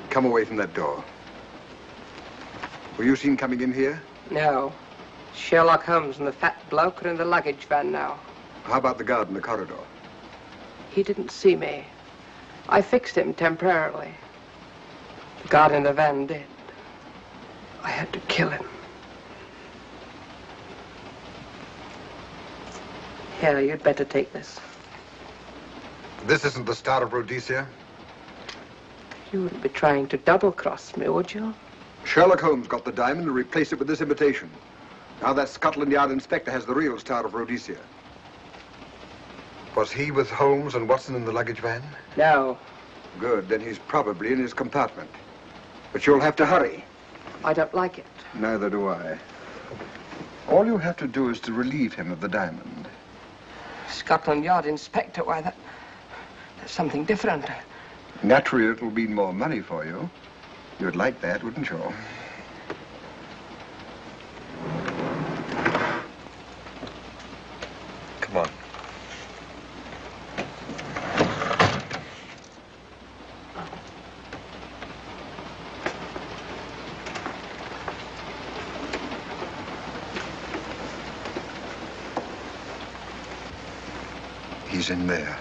S9: Come away from that door. Were you seen coming in here?
S17: No. Sherlock Holmes and the fat bloke are in the luggage van now.
S9: How about the guard in the corridor?
S17: He didn't see me. I fixed him temporarily. The guard in the van did. I had to kill him. Here, you'd better take this.
S9: This isn't the Star of Rhodesia?
S17: You wouldn't be trying to double-cross me, would you?
S9: Sherlock Holmes got the diamond and replaced it with this imitation. Now that Scotland Yard inspector has the real Star of Rhodesia. Was he with Holmes and Watson in the luggage van?
S17: No.
S9: Good, then he's probably in his compartment. But you'll have to hurry.
S17: I don't like it.
S9: Neither do I. All you have to do is to relieve him of the diamond.
S17: Scotland Yard inspector, why, that's something different.
S9: Naturally, it'll mean more money for you. You'd like that, wouldn't you? Come on. He's in there.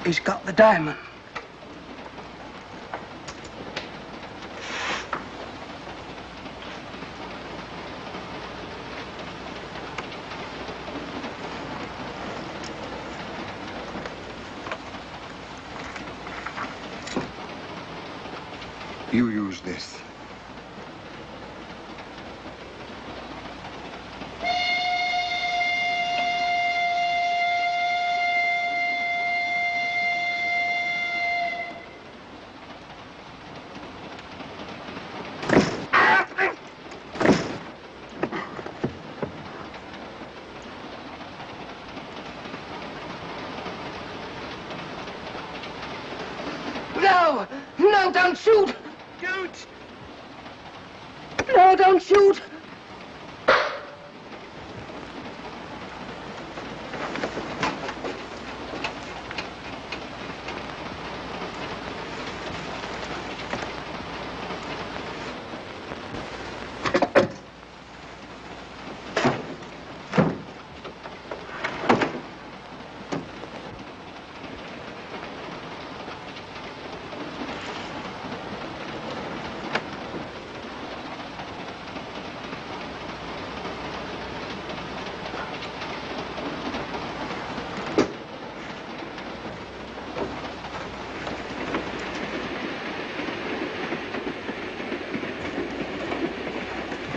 S17: He's got the diamond.
S9: You use this.
S17: No! No, don't shoot! Shoot! No, don't shoot!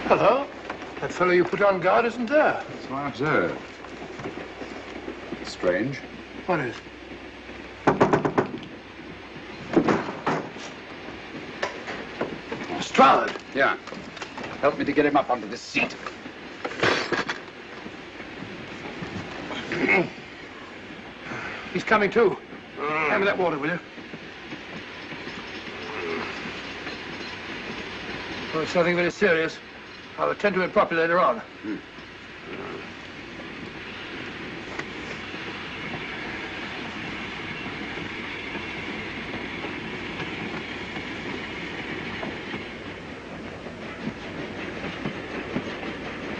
S8: Hello. That fellow you put on guard isn't there.
S5: So I observe. Strange.
S8: What is? Lestrade.
S5: Yeah. Help me to get him up onto this seat.
S8: He's coming too. Hand me that water, will you? Well, it's nothing very serious. I'll attend to it properly later on.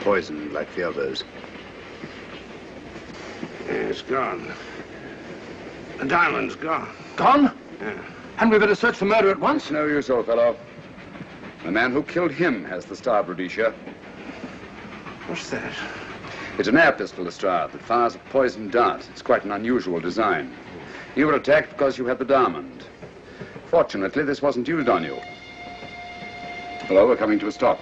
S5: Poisoned like the others.
S6: Yeah, it's gone. The diamond's gone.
S8: Gone?
S6: Yeah.
S8: Hadn't we better search the murder at once?
S5: It's no use, old fellow. The man who killed him has the star, Rhodesia.
S6: What's that?
S5: It's an air pistol, Lestrade, that fires a poisoned dart. It's quite an unusual design. You were attacked because you had the diamond. Fortunately, this wasn't used on you. Hello, we're coming to a stop.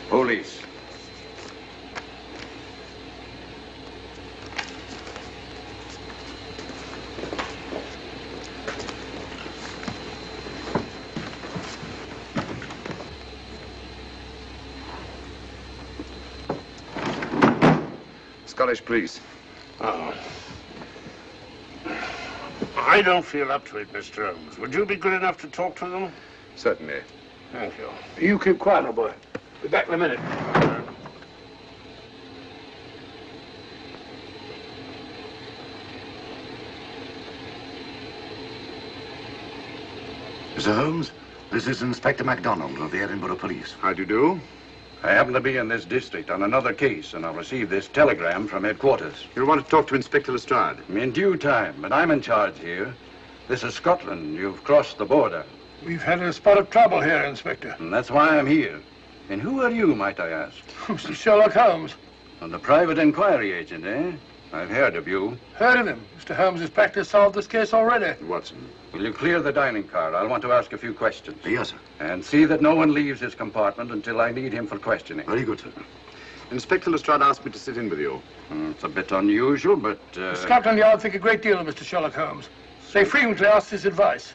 S5: Police. Scottish police.
S6: Oh. I don't feel up to it, Mr. Holmes. Would you be good enough to talk to them?
S5: Certainly.
S6: Thank you.
S8: You keep quiet, old boy. Be back in a minute.
S16: Mr. Holmes, this is Inspector MacDonald of the Edinburgh Police.
S5: How do you do?
S16: I happen to be in this district on another case, and I'll receive this telegram from headquarters.
S5: You'll want to talk to Inspector Lestrade.
S16: In due time, but I'm in charge here. This is Scotland. You've crossed the border.
S8: We've had a spot of trouble here, Inspector.
S16: And that's why I'm here. And who are you, might I ask?
S8: Mr. Sherlock Holmes.
S16: And the private inquiry agent, eh? I've heard of you.
S8: Heard of him. Mr. Holmes has practically solved this case already.
S5: Watson.
S16: Will you clear the dining car? I'll want to ask a few questions. Yes, sir. And see that no one leaves his compartment until I need him for questioning. Very good, sir.
S5: Inspector Lestrade asked me to sit in with you.
S16: It's a bit unusual, but...
S8: Scotland Yard think a great deal of Mr. Sherlock Holmes. They frequently ask his advice.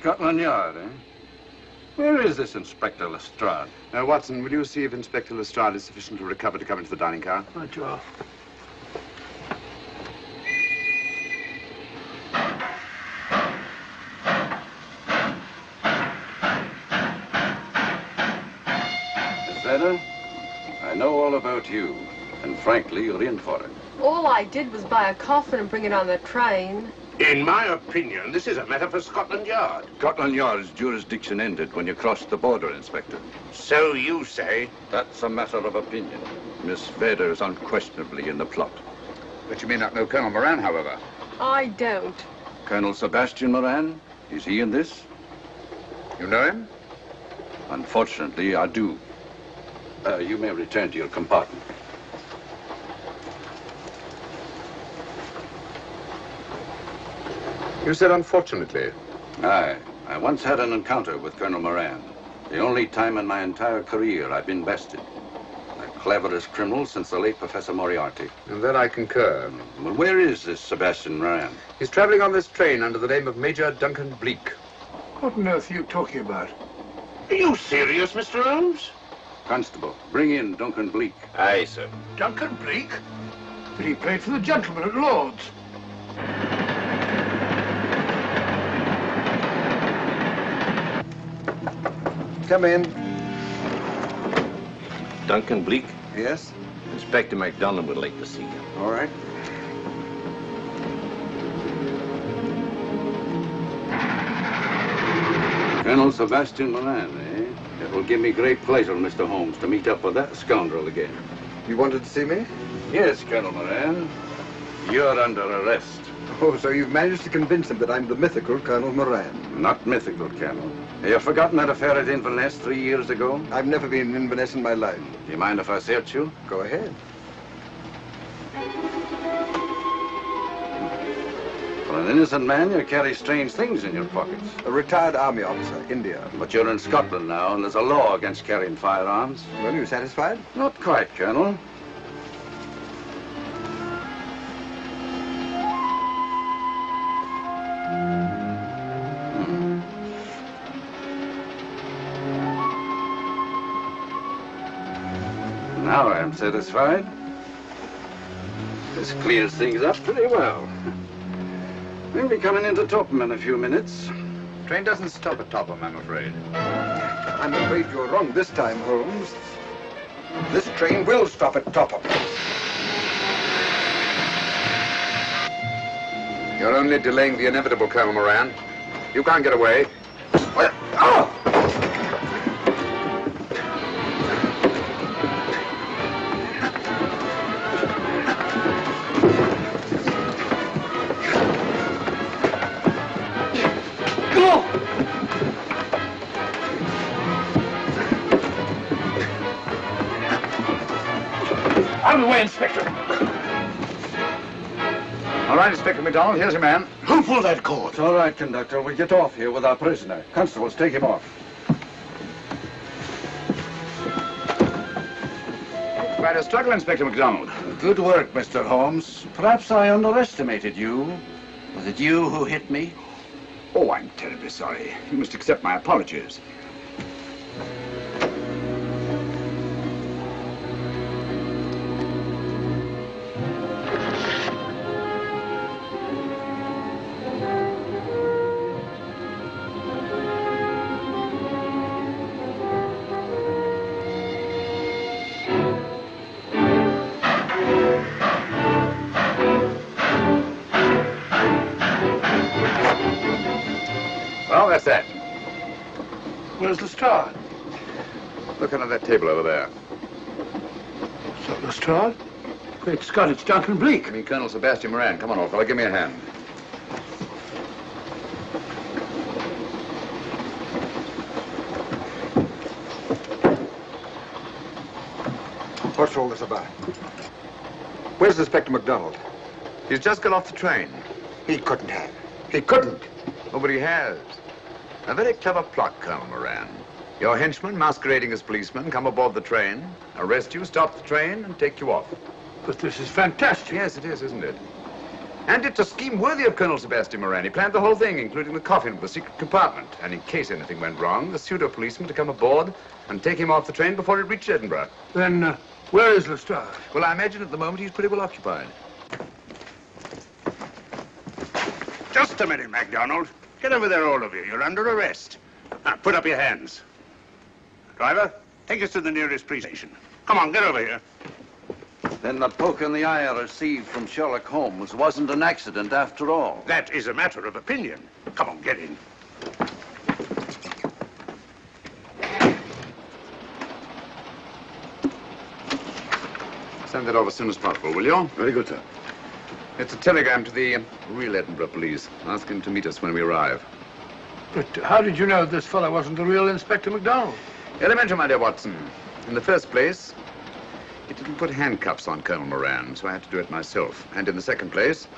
S16: Scotland Yard, eh? Where is this Inspector Lestrade?
S5: Watson, will you see if Inspector Lestrade is sufficiently recovered to come into the dining car?
S8: Right, Joe.
S16: Better? I know all about you, and frankly, you're in for it.
S13: All I did was buy a coffin and bring it on the train.
S6: In my opinion, this is a matter for Scotland Yard.
S16: Scotland Yard's jurisdiction ended when you crossed the border, Inspector.
S6: So you say?
S16: That's a matter of opinion. Miss Vader is unquestionably in the plot.
S5: But you may not know Colonel Moran, however.
S13: I don't.
S16: Colonel Sebastian Moran? Is he in this?
S5: You know him?
S16: Unfortunately, I do. You may return to your compartment.
S5: You said unfortunately.
S16: Aye. I once had an encounter with Colonel Moran. The only time in my entire career I've been bested. The cleverest criminal since the late Professor Moriarty.
S5: And then I concur.
S16: Well, where is this Sebastian Moran?
S5: He's traveling on this train under the name of Major Duncan Bleak.
S8: What on earth are you talking about?
S6: Are you serious, Mr. Holmes?
S16: Constable, bring in Duncan Bleak.
S6: Aye, sir.
S8: Duncan Bleak? But he played for the gentleman at Lord's.
S9: Come in.
S1: Duncan Bleak?
S9: Yes?
S1: Inspector MacDonald would like to see you.
S9: All right.
S16: Colonel Sebastian Moran, eh? It will give me great pleasure, Mr. Holmes, to meet up with that scoundrel again.
S9: You wanted to see me?
S16: Yes, Colonel Moran. You're under arrest.
S9: Oh, so you've managed to convince him that I'm the mythical Colonel Moran.
S16: Not mythical, Colonel. Have you forgotten that affair at Inverness 3 years ago?
S9: I've never been in Inverness in my life.
S16: Do you mind if I search you?
S9: Go ahead.
S16: For an innocent man, you carry strange things in your pockets.
S9: A retired army officer, India.
S16: But you're in Scotland now, and there's a law against carrying firearms.
S9: Well, you satisfied?
S16: Not quite, Colonel. Now I'm satisfied. This clears things up pretty well. We'll be coming into Topham in a few minutes.
S5: Train doesn't stop at Topham, I'm afraid.
S9: I'm afraid you're wrong this time, Holmes. This train will stop at Topham.
S5: You're only delaying the inevitable, Colonel Moran. You can't get away.
S9: Oh!
S8: Out of the way, Inspector.
S5: All right, Inspector MacDonald, here's your man.
S8: Who pulled that cord?
S16: It's all right, Conductor. We'll get off here with our prisoner. Constables, take him off.
S5: Quite a struggle, Inspector MacDonald.
S16: Good work, Mr. Holmes. Perhaps I underestimated you. Was it you who hit me?
S5: Oh, I'm terribly sorry. You must accept my apologies. Well, that's that.
S8: Where's Lestrade?
S5: Look under that table over there.
S8: So Lestrade? Great Scott, it's Duncan Bleak.
S5: I mean, Colonel Sebastian Moran. Come on, old fellow, give me a hand.
S9: What's all this about? Where's Inspector MacDonald?
S5: He's just got off the train.
S9: He couldn't have. He couldn't.
S5: Oh, but he has. A very clever plot, Colonel Moran. Your henchmen, masquerading as policemen, come aboard the train, arrest you, stop the train, and take you off.
S8: But this is fantastic.
S5: Yes, it is, isn't it? And it's a scheme worthy of Colonel Sebastian Moran. He planned the whole thing, including the coffin with the secret compartment. And in case anything went wrong, the pseudo-policeman to come aboard and take him off the train before it reached Edinburgh.
S8: Then, where is Lestrade?
S5: Well, I imagine at the moment he's pretty well occupied.
S6: Just a minute, MacDonald. Get over there, all of you. You're under arrest. Now, put up your hands. Driver, take us to the nearest police station. Come on, get over here.
S16: Then the poke in the eye I received from Sherlock Holmes wasn't an accident after all.
S6: That is a matter of opinion. Come on, get in.
S5: Send that off as soon as possible, will you?
S2: Very good, sir.
S5: It's a telegram to the real Edinburgh police. Ask him to meet us when we arrive.
S8: But how did you know this fellow wasn't the real Inspector MacDonald?
S5: Elementary, my dear Watson. In the first place, he didn't put handcuffs on Colonel Moran, so I had to do it myself. And in the second place,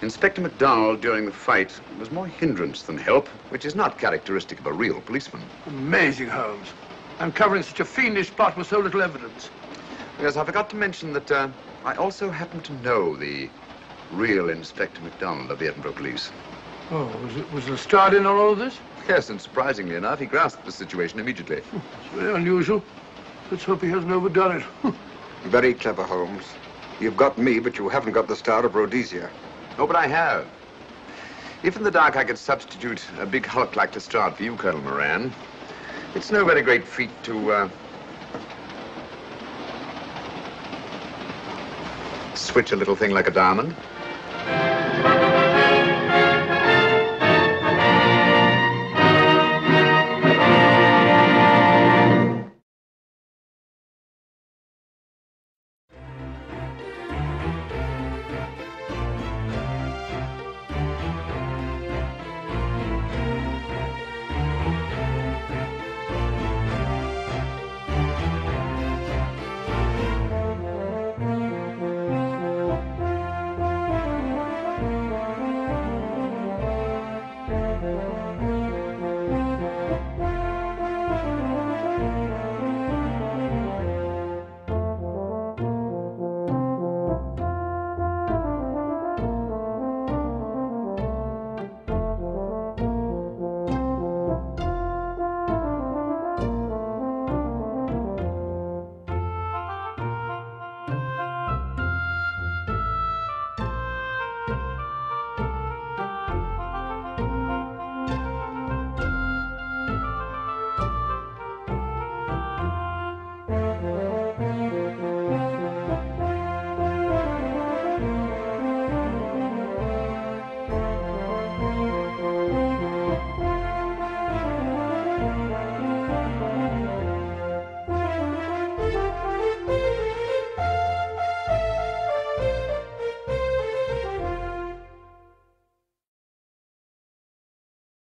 S5: Inspector MacDonald during the fight was more hindrance than help, which is not characteristic of a real policeman.
S8: Amazing, Holmes. Uncovering such a fiendish plot with so little evidence.
S5: Yes, I forgot to mention that I also happen to know the real Inspector MacDonald of the Edinburgh Police.
S8: Oh, was Lestrade in on all of this?
S5: Yes, and surprisingly enough, he grasped the situation immediately.
S8: It's very unusual. Let's hope he hasn't overdone it.
S9: Very clever, Holmes. You've got me, but you haven't got the Star of Rhodesia.
S5: Oh, but I have. If in the dark I could substitute a big hulk like Lestrade for you, Colonel Moran, it's no very great feat to, switch a little thing like a diamond.